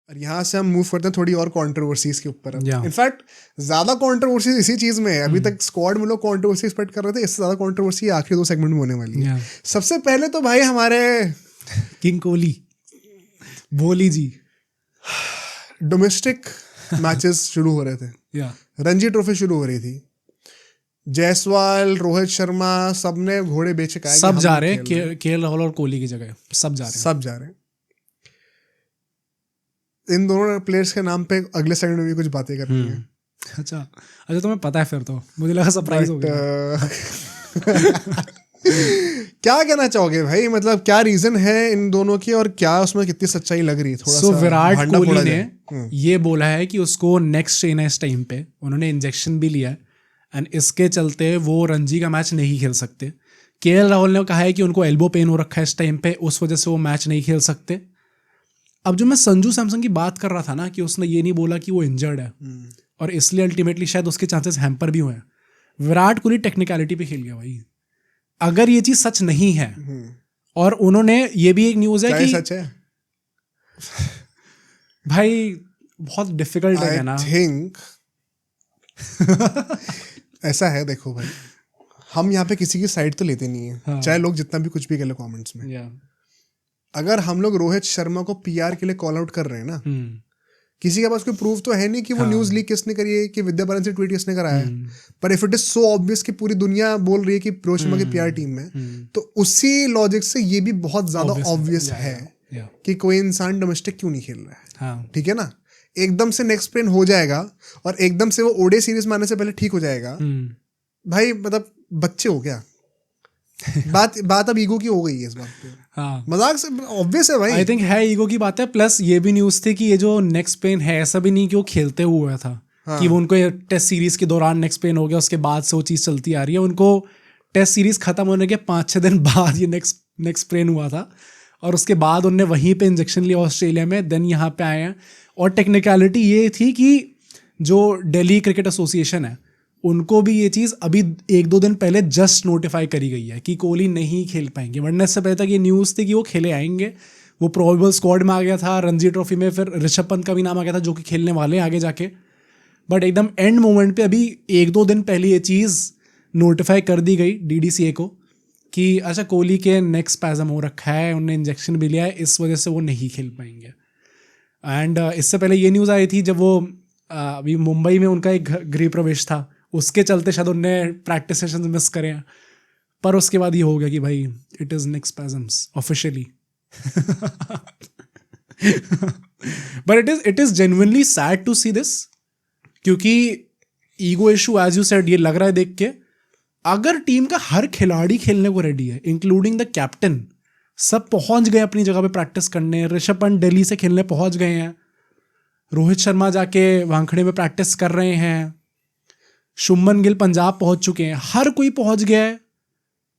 और यहाँ से हम मूव करते हैं थोड़ी और कंट्रोवर्सीज के ऊपर। Yeah. इनफैक्ट ज्यादा कंट्रोवर्सीज इसी चीज में है। अभी तक स्क्वाड में लोग कंट्रोवर्सी एक्सपेक्ट कर रहे थे, इससे ज्यादा कंट्रोवर्सी आखिरी 2 सेगमेंट में होने वाली है। सबसे पहले तो भाई हमारे किंग कोहली बोली जी डोमेस्टिक मैचेस शुरू हो रहे थे, रणजी ट्रॉफी शुरू हो रही थी, जायसवाल, रोहित शर्मा सबने घोड़े बेचे का सब जा रहे हैं केएल राहुल और कोहली की जगह सब जा रहे हैं। इन दोनों प्लेयर्स के नाम पे अगले सेगमेंट में भी कुछ बातें करनी है। अच्छा तुम्हें पता है फिर तो मुझे लगा सरप्राइज हो गया। क्या कहना चाहोगे भाई, मतलब क्या रीजन है इन दोनों की और क्या उसमें कितनी सच्चाई लग रही है? थोड़ा सा विराट कोहली ने ये बोला है कि उसको नेक्स्ट ट्रेन है इस टाइम पे, उन्होंने इंजेक्शन भी लिया है एंड इसके चलते वो रणजी का मैच नहीं खेल सकते। केएल राहुल ने कहा है कि उनको एल्बो पेन हो रखा है इस टाइम पे, उस वजह से वो मैच नहीं खेल सकते। अब जो मैं संजू सैमसन की बात कर रहा था ना कि उसने ये नहीं बोला कि वो इंजर्ड है और इसलिए अल्टीमेटली शायद उसके चांसेस हैम्पर भी हुए हैं। विराट कोहली टेक्निकलिटी पे खेल गया भाई। अगर ये चीज सच नहीं है और उन्होंने ये भी एक न्यूज है कि सच है भाई बहुत डिफिकल्ट है ना। थिंक ऐसा है, देखो भाई हम यहाँ पे किसी की साइड तो लेते नहीं है। हाँ। चाहे लोग जितना भी कुछ भी कर ले कमेंट्स में। अगर हम लोग रोहित शर्मा को पीआर के लिए कॉल आउट कर रहे हैं ना, किसी के पास कोई प्रूफ तो है नहीं कि वो न्यूज लीक किसने करी है, कि विद्या बालन से ट्वीट किसने कराया है, पर if it is so obvious कि पूरी दुनिया बोल रही है कि रोहित शर्मा की पीआर टीम में, तो उसी लॉजिक से ये भी बहुत ज्यादा ऑब्वियस है कि कोई इंसान डोमेस्टिक क्यों नहीं खेल रहा है। ठीक है ना, एकदम से नेक्स्ट स्प्रेन हो जाएगा और एकदम से वो ओडे सीरीज में आने से पहले ठीक हो जाएगा भाई, मतलब बच्चे हो क्या। बात अब ईगो की हो गई है इस बात पे। हाँ। मजाक से ऑब्वियस है भाई। आई थिंक है ईगो की बात है। प्लस ये भी न्यूज थी कि ये जो नेक्स्ट पेन है ऐसा भी नहीं कि वो खेलते हुए था। हाँ। कि वो उनको टेस्ट सीरीज के दौरान नेक्स्ट पेन हो गया, उसके बाद से वो चीज़ चलती आ रही है। उनको टेस्ट सीरीज खत्म होने के 5-6 दिन बाद ये नेक्स्ट पेन हुआ था और उसके बाद उनने वहीं पे इंजेक्शन लिया ऑस्ट्रेलिया में, देन यहाँ पे आए हैं। और टेक्निकलिटी ये थी कि जो दिल्ली क्रिकेट एसोसिएशन है उनको भी ये चीज़ अभी 1-2 दिन पहले जस्ट नोटिफाई करी गई है कि कोहली नहीं खेल पाएंगे। वरना इससे पहले तक ये न्यूज़ थी कि वो खेले आएंगे, वो प्रोबेबल स्क्वाड में आ गया था। रणजी ट्रॉफी में फिर ऋषभ पंत का भी नाम आ गया था जो कि खेलने वाले हैं आगे जाके। बट एकदम एंड मोमेंट पे अभी 1-2 दिन पहले ये चीज़ नोटिफाई कर दी गई डीडीसीए को कि अच्छा कोहली के नेक स्पैज़म हो रखा है, उन्होंने इंजेक्शन भी लिया है, इस वजह से वो नहीं खेल पाएंगे। एंड इससे पहले ये न्यूज़ आई थी जब वो अभी मुंबई में उनका एक गृह प्रवेश था, उसके चलते शायद उनने प्रैक्टिस सेशंस मिस करे हैं। पर उसके बाद ये हो गया कि भाई it is neck spasms officially. But it is genuinely sad to see this, क्योंकि ego issue as you said ये लग रहा है देख के। अगर टीम का हर खिलाड़ी खेलने को रेडी है इंक्लूडिंग द कैप्टन, सब पहुंच गए अपनी जगह पे प्रैक्टिस करने, ऋषभ पंत दिल्ली से खेलने पहुंच गए हैं, रोहित शर्मा जाके वानखेड़े में प्रैक्टिस कर रहे हैं, शुभमन गिल पंजाब पहुंच चुके हैं, हर कोई पहुंच गया है,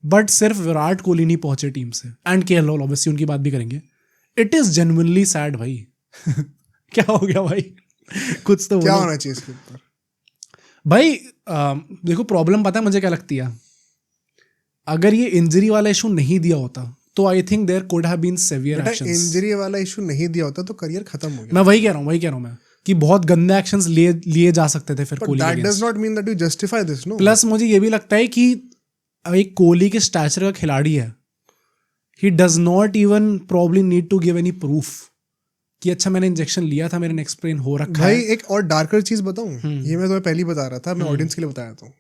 बट सिर्फ विराट कोहली नहीं पहुंचे टीम से। एंड केएल राहुल ऑब्वियसली उनकी बात भी करेंगे। इट इज जेन्युइनली सैड भाई। क्या हो गया भाई, कुछ तो क्या होना चाहिए इसके ऊपर भाई। देखो प्रॉब्लम पता है मुझे क्या लगती है, अगर ये इंजरी वाला इशू नहीं दिया होता तो I think there could have been severe actions. Injury वाला इशू नहीं दिया होता तो करियर खत्म हो गया। मैं वही कह रहा हूँ मैं कि बहुत गंदे एक्शंस लिए जा सकते थे फिर कोहली के। That does not mean that you justify this, no. Plus मुझे ये भी लगता है कि एक कोहली के स्टैचर का खिलाड़ी है, he does not even probably need to give any proof कि अच्छा मैंने इंजेक्शन लिया था, मेरे नेक्स्ट पेन हो रखा है। भाई एक और डार्कर चीज बताऊं, ये मैं तुम्हें पहले बता रहा था, मैं ऑडियंस के लिए बताया था।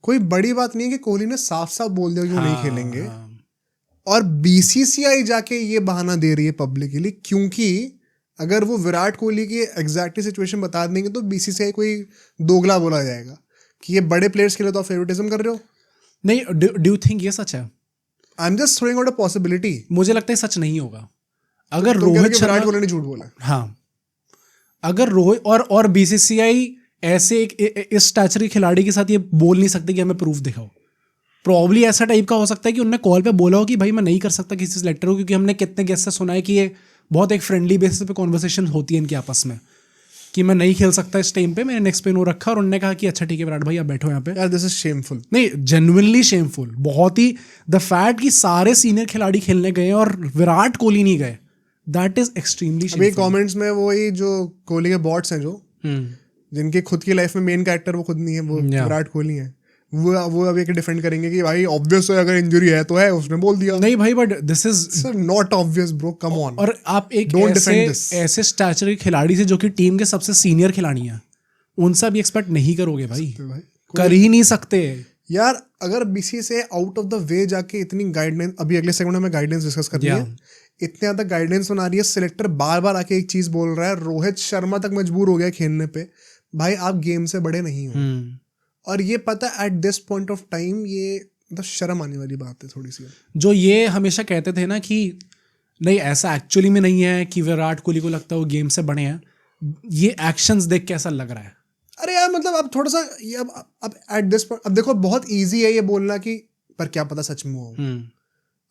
कोई बड़ी बात नहीं है कि कोहली ने साफ साफ बोल दिया कि वो नहीं खेलेंगे, और बीसीसीआई जाके ये बहाना दे रही है पब्लिकली, क्योंकि अगर वो विराट कोहली की एग्जैक्टली सिचुएशन बता देंगे तो बीसीसीआई कोई दोगला बोला जाएगा कि ये बड़े प्लेयर्स के लिए तो आप फेवरेटिज्म कर रहे हो। नहीं, डू यू थिंक ये सच है? I am just throwing out a possibility. मुझे लगता है सच नहीं होगा। अगर रोहित शर्मा, विराट कोहली ने झूठ बोला, हाँ, अगर रोहित और बीसीसीआई ऐसे इस स्टैचर के खिलाड़ी के साथ ये बोल नहीं सकते कि हमें प्रूफ दिखाओ। प्रॉब्ली ऐसा टाइप का हो सकता है कि उन्होंने कॉल पे बोला हो कि भाई मैं नहीं कर सकता किसी सेलेक्टर को, क्योंकि हमने कितने गेस्ट से सुना है कि ये बहुत एक फ्रेंडली बेसिस पे कॉन्वर्सेशन होती है इनके आपस में कि मैं नहीं खेल सकता इस टाइम पे, मैंने नेक्स्ट पेन हो रखा, और उन्होंने कहा कि अच्छा ठीक है विराट भाई आप बैठो यहाँ पे। यार दिस इज शेमफुल। नहीं, जेन्युइनली शेमफुल। बहुत ही द फैक्ट कि सारे सीनियर खिलाड़ी खेलने गए और विराट कोहली नहीं गए, दैट इज एक्सट्रीमली अभी कमेंट्स में वही जो कोहली के बॉट्स हैं जो जिनके खुद की लाइफ में मेन कैरेक्टर वो खुद नहीं है, वो विराट कोहली है, वो अभी डिफेंड करेंगे कि भाई ऑब्वियस है, अगर इंजरी है तो है, उसने बोल दिया। नहीं भाई, but this is not obvious bro, come on. और आप एक ऐसे स्टैचर के खिलाड़ी से जो कि टीम के सबसे सीनियर खिलाड़ी हैं, उनसे भी एक्सपेक्ट नहीं करोगे भाई, कर ही नहीं सकते यार। अगर BCCI out of the way जाके इतनी गाइडलाइन, अभी अगले सेगमेंट में गाइडलाइंस डिस्कस करनी है, इतने ज्यादा गाइडेंस बना रही है, सिलेक्टर बार बार आके एक चीज बोल रहा है, रोहित शर्मा तक मजबूर हो गया खेलने पे, भाई आप गेम से बड़े नहीं हो। और ये पता at this point of time ये मतलब शर्म आने वाली बात है थोड़ी सी। जो ये हमेशा कहते थे ना कि नहीं ऐसा एक्चुअली में नहीं है कि विराट कोहली को लगता है वो गेम से बड़े हैं, ये एक्शंस देख के ऐसा लग रहा है। अरे यार मतलब अब थोड़ा सा ये अब एट दिस पॉइंट, अब देखो बहुत ईजी है ये बोलना कि पर क्या पता सच में हो,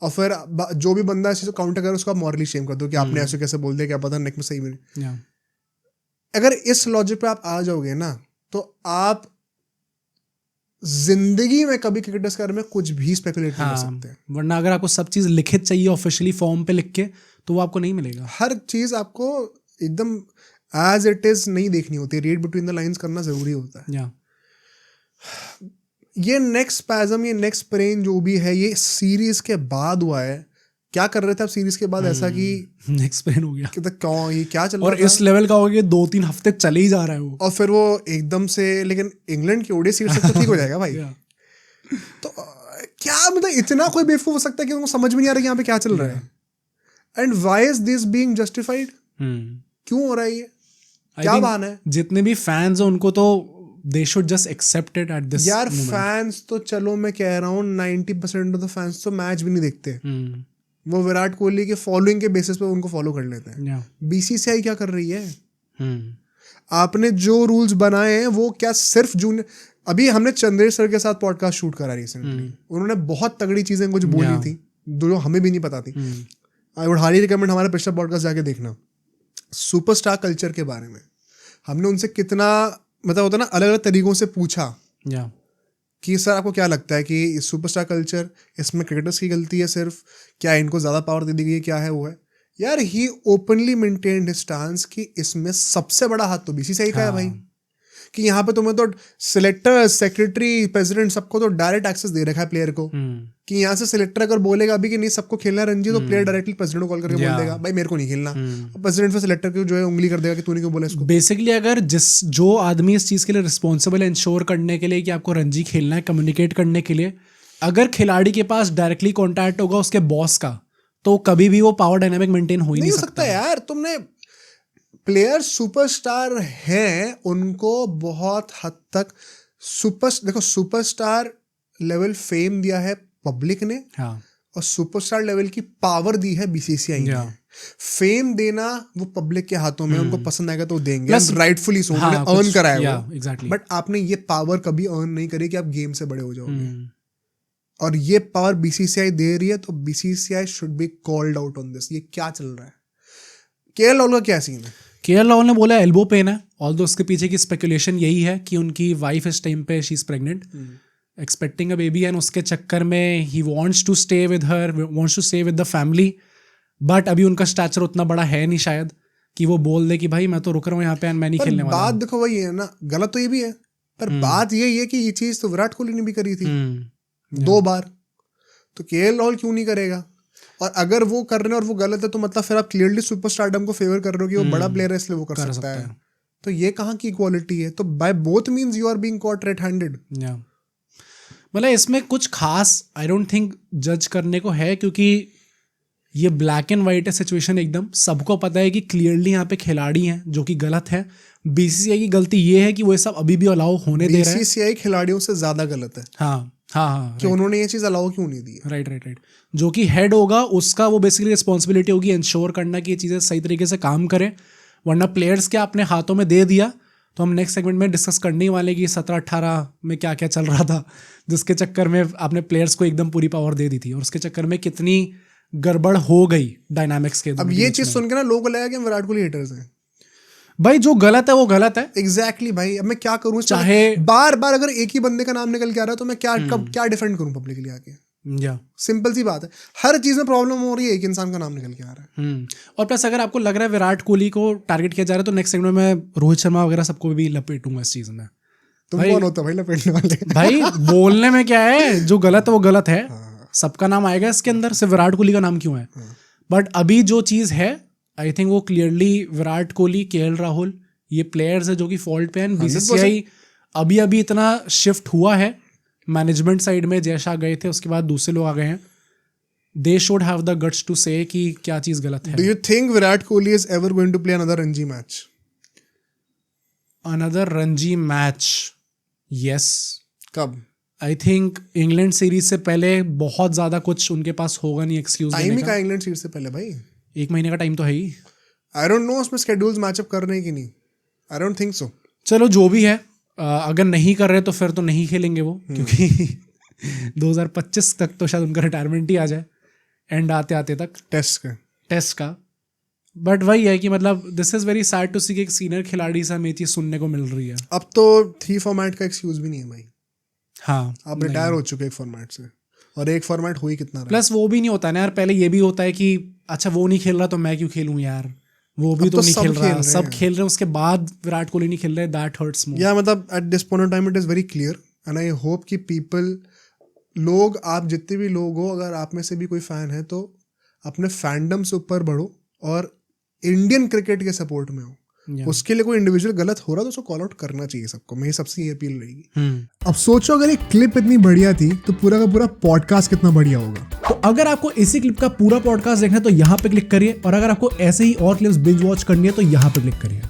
और फिर जो भी बंदा इसे काउंटर करे उसको आप मॉरली शेम कर दो कि आपने ऐसे कैसे बोल दिया, क्या पता नेक्स्ट में सही में। अगर इस लॉजिक पे आप आ जाओगे ना तो आप जिंदगी में कभी क्रिकेटर्स के बारे में कुछ भी स्पेकुलेट नहीं कर सकते। वरना अगर आपको सब चीज लिखित चाहिए ऑफिशियली फॉर्म पे लिख के, तो वो आपको नहीं मिलेगा। हर चीज आपको एकदम एज इट इज नहीं देखनी होती, रीड बिटवीन द लाइंस करना जरूरी होता है। ये नेक्स्ट स्पैज़म, ये नेक्स्ट पेन जो भी है, ये सीरीज के बाद हुआ है। क्या कर रहे थे आप सीरीज के बाद ऐसा कि नेक्स्ट पेन हो गया कि क्यों ये क्या चल रहा और इस लेवल का हो गया, 2-3 हफ्ते चले ही जा रहा है वो, और फिर वो एकदम से, लेकिन इंग्लैंड की ओडीआई सीरीज से तो ठीक हो जाएगा भाई। तो क्या मतलब इतना कोई बेवकूफ हो सकता है कि उनको समझ में नहीं आ रहा कि यहाँ पे क्या चल रहा है, and why is this being justified? क्यों हो रहा है ये, क्या बहाना है? जितने भी फैंस हैं उनको तो they should just accept it at this यार फैंस तो चलो मैं कह रहा हूँ 90% ऑफ द फैंस तो मैच भी नहीं देखते, वो विराट कोहली के फॉलोइंग के बेसिस पे उनको फॉलो कर लेते हैं। बीसीसीआई क्या कर रही है? आपने जो रूल्स बनाए हैं वो क्या सिर्फ जूनियर, अभी हमने चंद्रेश सर के साथ पॉडकास्ट शूट करा रिसेंटली, उन्होंने बहुत तगड़ी चीजें कुछ बोली थी जो हमें भी नहीं पता थी। आई वुड हाईली रिकमेंड हमारा पिछला पॉडकास्ट जाके देखना, सुपरस्टार कल्चर के बारे में। हमने उनसे कितना मतलब होता है ना, अलग अलग तरीकों से पूछा कि सर आपको क्या लगता है कि इस सुपरस्टार कल्चर, इसमें क्रिकेटर्स की गलती है सिर्फ, क्या इनको ज़्यादा पावर दे दी गई है, क्या है वो है? यार ही ओपनली मेंटेन्ड हिज स्टांस कि इसमें सबसे बड़ा हाथ तो बीसीसीआई का है भाई, कि यहाँ पे तुम्हें तो सिलेक्टर, सेक्रेटरी, प्रेसिडेंट सबको तो डायरेक्ट एक्सेस दे रखा है प्लेयर को, कि यहाँ से सिलेक्टर अगर बोलेगा अभी कि नहीं सबको खेलना है रणजी, तो प्लेयर डायरेक्टली प्रेसिडेंट को कॉल करके बोल देगा भाई मेरे को नहीं खेलना, प्रेसिडेंट फिर सिलेक्टर को जो है उंगली कर देगा कि तूने क्यों बोला इसको। बेसिकली अगर जो आदमी इस चीज़ के लिए रिस्पॉन्सिबल है इंश्योर करने के लिए कि आपको रणजी खेलना है, कम्युनिकेट करने के लिए, अगर खिलाड़ी के पास डायरेक्टली कॉन्टैक्ट होगा उसके बॉस का, तो कभी भी वो पावर डायनामिक मेंटेन हो ही नहीं सकता यार। तुमने प्लेयर सुपरस्टार हैं, उनको बहुत हद तक देखो सुपरस्टार लेवल फेम दिया है पब्लिक ने, और सुपरस्टार लेवल की पावर दी है बीसीसीआई ने। फेम देना वो पब्लिक के हाथों में, उनको पसंद आएगा तो देंगे, राइटफुली सो, अर्न कराया वो, बट आपने ये पावर कभी अर्न नहीं करी कि आप गेम से बड़े हो जाओगे, और ये पावर बीसीसीआई दे रही है, तो BCCI should be called out on this. ये क्या चल रहा है? केएल राहुल का क्या सीन है? केएल राहुल ने बोला एल्बो पेन है, ऑल्दो उसके पीछे की स्पेकुलेशन यही है कि उनकी वाइफ इस टाइम पे she is pregnant, expecting a baby, and उसके चक्कर में ही wants to stay with her, wants to stay with the family, but अभी उनका स्टैचर उतना बड़ा है नहीं शायद कि वो बोल दे कि भाई मैं तो रुक रहा हूँ यहाँ पे एंड मैं नहीं खेलने वाला। बात देखो वही है ना, गलत तो ये भी है, पर बात यही है कि ये चीज तो विराट कोहली ने भी करी थी 2 बार, तो केएल राहुल क्यों नहीं करेगा? और अगर वो कर रहे हैं और वो गलत है, तो मतलब फिर आप क्लियरली सुपरस्टारडम को फेवर कर रहे हो कि वो बड़ा प्लेयर है इसलिए वो कर सकता है। तो ये कहाँ की इक्वालिटी है? तो by both means you are being caught red handed. मतलब इसमें कुछ खास आई डोंट थिंक जज करने को है, क्योंकि ये ब्लैक एंड वाइट है सिचुएशन एकदम, सबको पता है कि क्लियरली यहाँ पे खिलाड़ी हैं जो कि गलत है। बीसीसीआई की गलती ये है कि वो ये सब अभी भी अलाउ होने दे रहे हैं। बीसीसीआई खिलाड़ियों से ज्यादा गलत है। हाँ कि उन्होंने ये चीज अलाउ क्यों नहीं दी? राइट। जो कि हेड होगा उसका वो बेसिकली रिस्पॉन्सिबिलिटी होगी इंश्योर करना कि ये चीज़ें सही तरीके से काम करें, वरना प्लेयर्स के अपने हाथों में दे दिया तो हम नेक्स्ट सेगमेंट में डिस्कस करने वाले कि 17-18 में क्या क्या चल रहा था, जिसके चक्कर में आपने प्लेयर्स को एकदम पूरी पावर दे दी थी, और उसके चक्कर में कितनी गड़बड़ हो गई डायनामिक्स के। अब ये चीज सुन के ना लोगों को लगा कि हम विराट कोहली हेटर्स हैं। भाई जो गलत है वो गलत है। एग्जैक्टली भाई, अब मैं क्या करूं? चाहे बार बार अगर एक ही बंदे का नाम निकल के आ रहा है तो मैं क्या डिफेंड करूं पब्लिकली आके? या सिंपल सी बात है, हर चीज में प्रॉब्लम हो रही है, एक इंसान का नाम निकल के आ रहा है। और प्लस अगर आपको लग रहा है विराट कोहली को टारगेट किया जा रहा है तो नेक्स्ट सेगमेंट में मैं रोहित शर्मा वगैरह सबको भी लपेटूंगा इस चीज में। तुम कौन होता भाई लपेटने वाले? भाई बोलने में क्या है, जो गलत है वो गलत है, सबका नाम आएगा इसके अंदर, सिर्फ विराट कोहली का नाम क्यों है? बट अभी जो चीज है आई थिंक वो क्लियरली विराट कोहली, केएल राहुल, ये प्लेयर्स है जो कि फॉल्ट पे हैं। बीसीसीआई अभी अभी इतना शिफ्ट हुआ है मैनेजमेंट साइड में, जैसा गए थे उसके बाद दूसरे लोग आ गए हैं। They should have the guts to say कि क्या चीज गलत है। Do you think Virat Kohli is ever going to play another Ranji match? Another Ranji match? Yes. कब? आई थिंक इंग्लैंड सीरीज से पहले बहुत ज्यादा कुछ उनके पास होगा नहीं एक्सक्यूज टाइम ही का इंग्लैंड सीरीज से पहले भाई 1 महीने का टाइम तो है ही। आई डोंट नो उसमें शेड्यूल्स मैचअप कर रहे हैं कि नहीं, आई डोंट थिंक सो। चलो जो भी है, अगर नहीं कर रहे तो फिर तो नहीं खेलेंगे वो, क्योंकि 2025 तक तो शायद उनका रिटायरमेंट ही आ जाए, एंड आते आते तक टेस्ट का। बट वही है कि मतलब this is very sad to see कि एक सीनियर खिलाड़ी से हमें ये चीज सुनने को मिल रही है। अब तो 3 फॉर्मेट का एक्सक्यूज भी नहीं है भाई। हाँ, आप रिटायर हो चुके एक फॉर्मेट से, और एक फॉर्मेट हो ही कितना। प्लस वो भी नहीं होता ना यार, पहले ये भी होता है कि अच्छा वो नहीं खेल रहा तो मैं क्यों खेलूं यार, वो भी तो नहीं खेल रहा, सब खेल रहे हैं, उसके बाद विराट कोहली नहीं खेल रहे, दैट हर्ट्स मोर। या मतलब at this point of time it is very clear and I hope कि पीपल, लोग, आप जितने भी लोग हो, अगर आप में से भी कोई फैन है तो अपने फैंडम से ऊपर बढ़ो और इंडियन क्रिकेट के सपोर्ट में हो। उसके लिए कोई इंडिविजुअल गलत हो रहा तो उसको कॉल आउट करना चाहिए सबको, मेरी सबसे ये अपील रहेगी। अब सोचो अगर एक क्लिप इतनी बढ़िया थी तो पूरा का पूरा पॉडकास्ट कितना बढ़िया होगा। तो अगर आपको इसी क्लिप का पूरा पॉडकास्ट देखना है तो यहाँ पे क्लिक करिए, और अगर आपको ऐसे ही और क्लिप्स बिंज वॉच करनी है तो यहाँ पे क्लिक करिए।